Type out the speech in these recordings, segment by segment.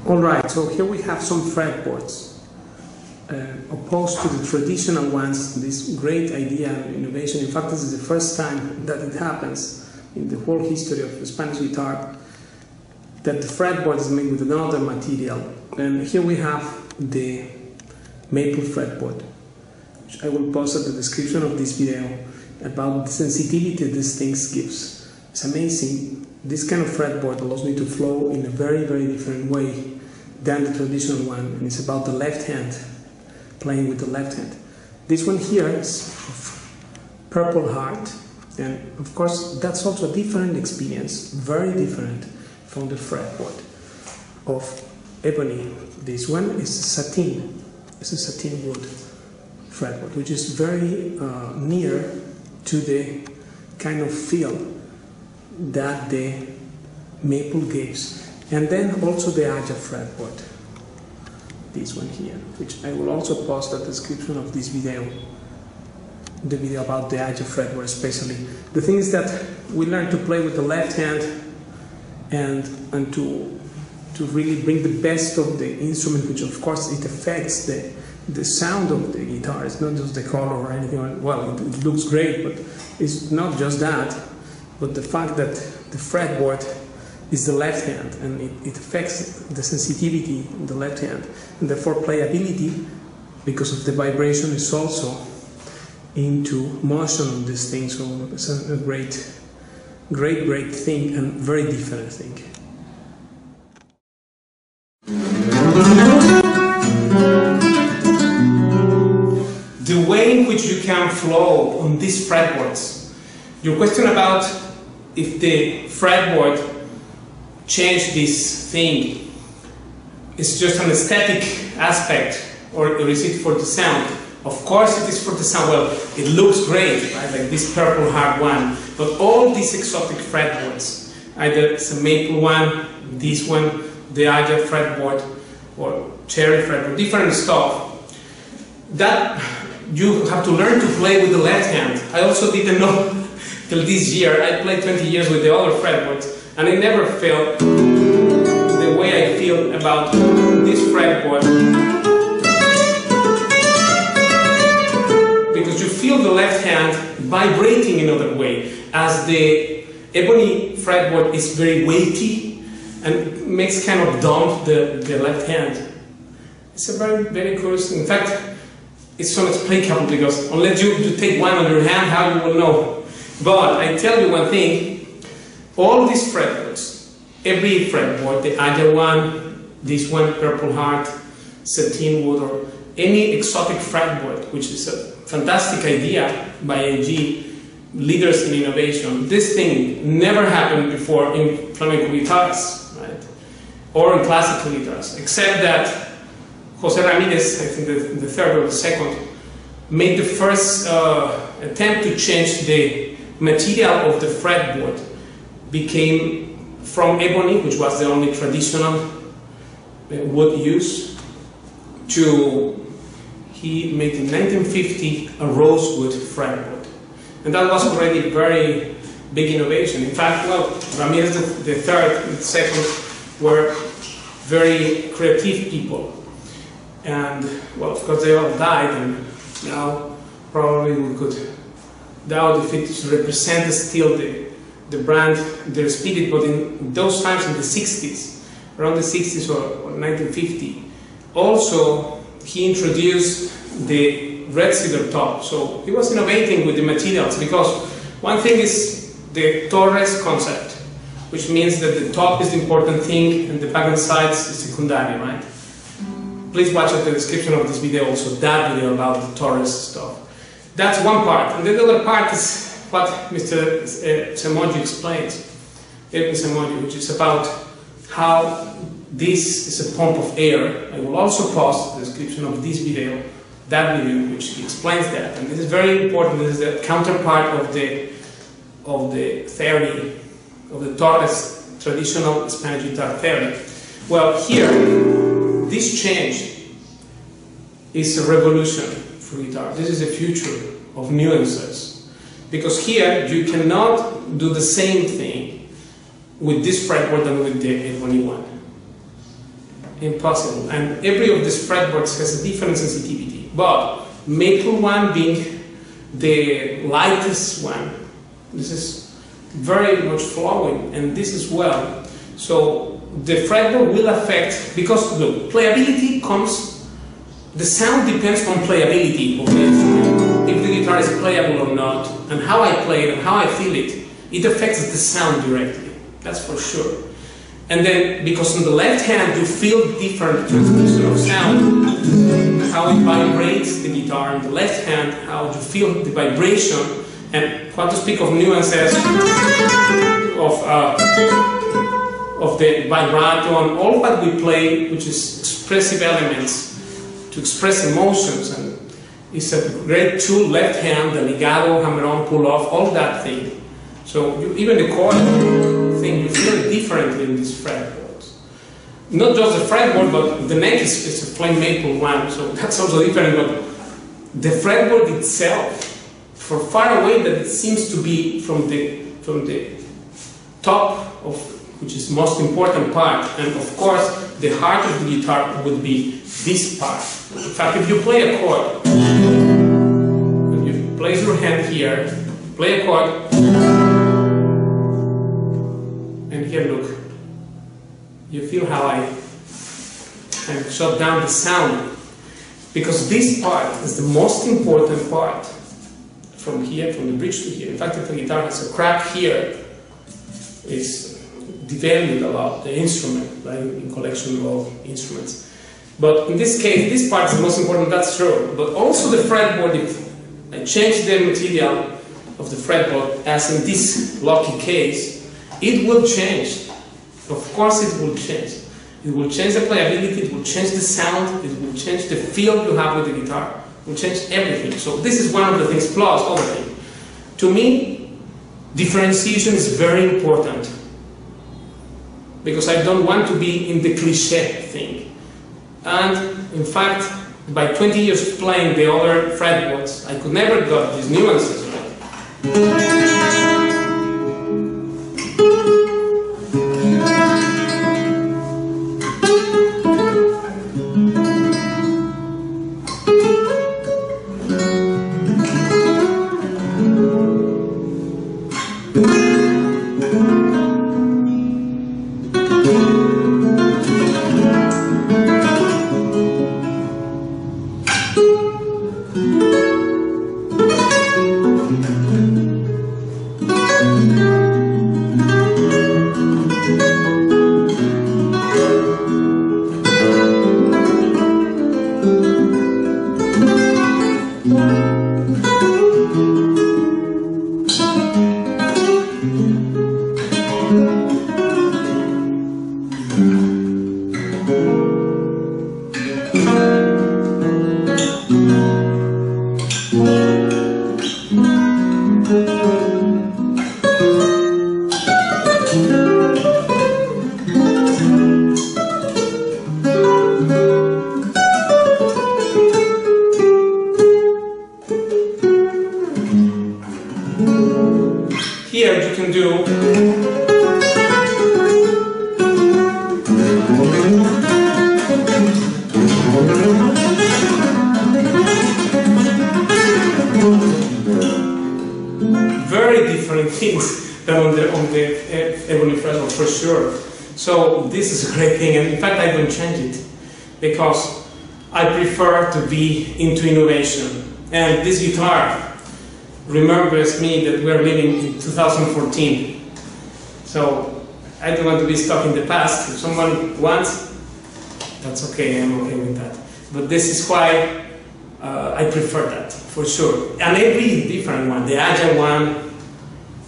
Alright, so here we have some fretboards. Opposed to the traditional ones, this great idea of innovation. In fact, this is the first time that it happens in the whole history of the Spanish guitar, that the fretboard is made with another material. And here we have the maple fretboard, which I will post at the description of this video, about the sensitivity these things gives. It's amazing. This kind of fretboard allows me to flow in a very, very different way than the traditional one, and it's about the left hand, playing with the left hand. This one here is of Purple Heart, and of course that's also a different experience, very different from the fretboard of ebony. This one is satin. It's a satin wood fretboard, which is very near to the kind of feel that the maple gives. And then also the Aja fretboard, this one here, which I will also post at the description of this video, the video about the Aja fretboard especially. The thing is that we learn to play with the left hand and to really bring the best of the instrument, which of course it affects the sound of the guitar. It's not just the color or anything. Well, it looks great, but it's not just that, but the fact that the fretboard is the left hand, and it affects the sensitivity in the left hand, and therefore playability, because of the vibration, is also into motion on this thing. So it's a great thing, and very different thing. The way in which you can flow on these fretboards. Your question about if the fretboard change this thing is just an aesthetic aspect, or is it for the sound? Of course it is for the sound. Well, it looks great, right? Like this Purple Heart one, but all these exotic fretboards, either it's a maple one, this one, the Aja fretboard, or cherry fretboard, different stuff, that you have to learn to play with the left hand. I also didn't know till this year. I played 20 years with the other fretboards, and I never felt the way I feel about this fretboard, because you feel the left hand vibrating in another way, as the ebony fretboard is very weighty and makes kind of dumb the left hand. It's a very, very curious thing. In fact, it's unexplicable, because unless you take one on your hand, how you will know. But I tell you one thing. All these fretboards, every fretboard, the Aja one, this one, Purple Heart, satin wood, or any exotic fretboard, which is a fantastic idea by AG, leaders in innovation. This thing never happened before in flamenco guitars, right? Or in classical guitars, except that Jose Ramirez, I think the third or the second, made the first attempt to change the material of the fretboard. Became from ebony, which was the only traditional wood used, to, he made in 1950 a rosewood fretboard. And that was already a very big innovation. In fact, well, Ramirez the third and the second were very creative people. And, well, of course they all died, and now probably we could doubt if it represents still the brand, their spirit, but in those times, in the 60s, around the 60s or 1950. Also, he introduced the red cedar top. So he was innovating with the materials, because one thing is the Torres concept, which means that the top is the important thing and the back and sides is secondary, right? Please watch at the description of this video also that video about the Torres stuff. That's one part. And the other part is what Mr. Semoji explains, which is about how this is a pump of air. I will also post the description of this video, that video, which explains that. And this is very important. This is the counterpart of the theory of the Torres traditional Spanish guitar theory. Well, here, this change is a revolution for guitar. This is the future of nuances. Because here, you cannot do the same thing with this fretboard than with the 821. Impossible. And every of these fretboards has a different sensitivity. But maple one being the lightest one, this is very much flowing, and this as well. So the fretboard will affect, because look, playability comes, the sound depends on playability of the instrument. If the guitar is playable or not, and how I play it and how I feel it, it affects the sound directly. That's for sure. And then, because on the left hand you feel different transmission of sound, how it vibrates the guitar, on the left hand how you feel the vibration, and what to speak of nuances of the vibrato and all what we play, which is expressive elements to express emotions, and it's a great tool, left hand, the legato, hammer-on, pull-off, all that thing. So even the chord thing, you feel it differently in these fretboards. Not just the fretboard, but the neck is a plain maple one, so that's also different. But the fretboard itself, for far away that it seems to be from the top of, which is the most important part, and of course the heart of the guitar would be this part. In fact, if you play a chord, and you place your hand here, play a chord, and here look, you feel how I shut down the sound, because this part is the most important part. From here, from the bridge to here. In fact, if the guitar has a crack here, it's devalued a lot, the instrument, right, in collection of instruments. But in this case, this part is the most important, that's true. But also the fretboard, if I change the material of the fretboard, as in this lucky case, it will change. Of course it will change. It will change the playability, it will change the sound, it will change the feel you have with the guitar. Will change everything. So this is one of the things, plus other things. To me, differentiation is very important, because I don't want to be in the cliché thing. And in fact, by 20 years playing the other fretboards, I could never got these nuances right. Here you can do very different things than on the ebony fretboard, for sure. So this is a great thing, and in fact I don't change it because I prefer to be into innovation. And this guitar remembers me that we are living in 2014. So I don't want to be stuck in the past. If someone wants, that's okay, I'm okay with that. But this is why I prefer that, for sure. And every different one, the Agile one,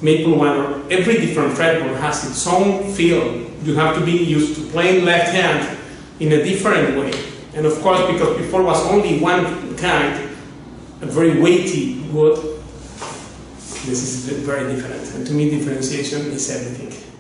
Maple one, or every different fretboard has its own feel. You have to be used to playing left hand in a different way. And of course, because before was only one kind, a very weighty wood, this is very different. And to me, differentiation is everything.